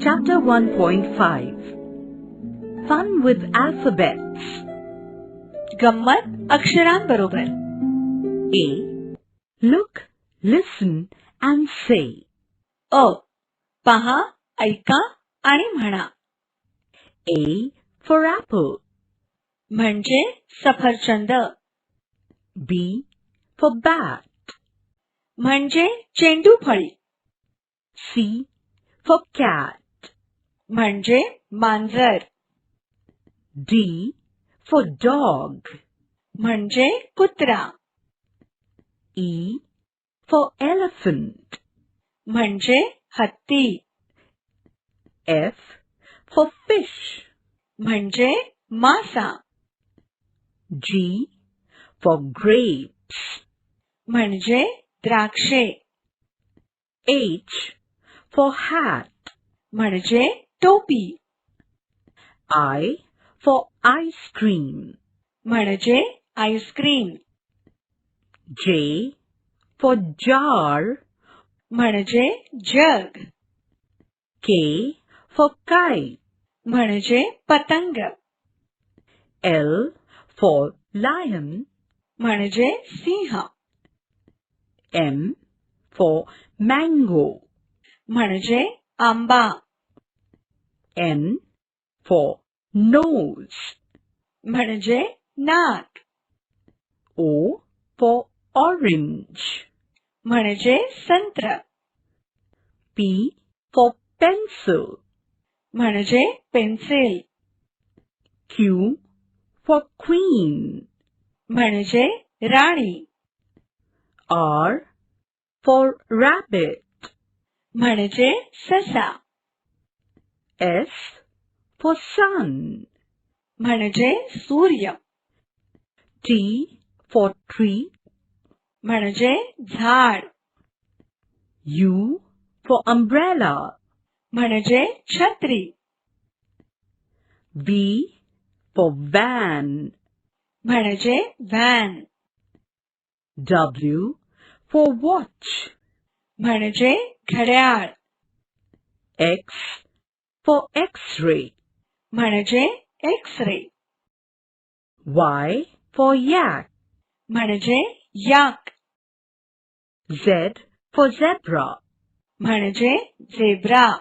Chapter 1.5 Fun with Alphabets. गंमत अक्षरांबरोबर. A. Look, listen and say. अ. पहा, ऐका आणि म्हणा. A for apple. म्हणजे सफरचंद. B for bat. म्हणजे चेंडू फळी. C for cat. म्हणजे मांजर. D for dog. म्हणजे कुत्रा. E for elephant. म्हणजे हत्ती. F for fish. म्हणजे मासा. G for grapes. म्हणजे द्राक्षे. H for hat. म्हणजे टोपी. I for ice cream. म्हणजे आईस्क्रीम. J for jar. म्हणजे जग. K for kite. म्हणजे पतंग. L for lion. म्हणजे सिंह. M for mango. म्हणजे आंबा. N for nose. म्हणजे नाक. O for orange. म्हणजे संत्र. P for pencil. म्हणजे पेन्सिल. Q for queen. म्हणजे राणी. R for rabbit. म्हणजे ससा. S for sun. म्हणजे सूर्य. T for tree. म्हणजे झाड. U for umbrella. म्हणजे छत्री. V for van. म्हणजे व्हॅन. W for watch. म्हणजे घड्याळ. X for x-ray. म्हणजे एक्स-रे. Y for yak. म्हणजे याक. Z for zebra. म्हणजे झेब्रा.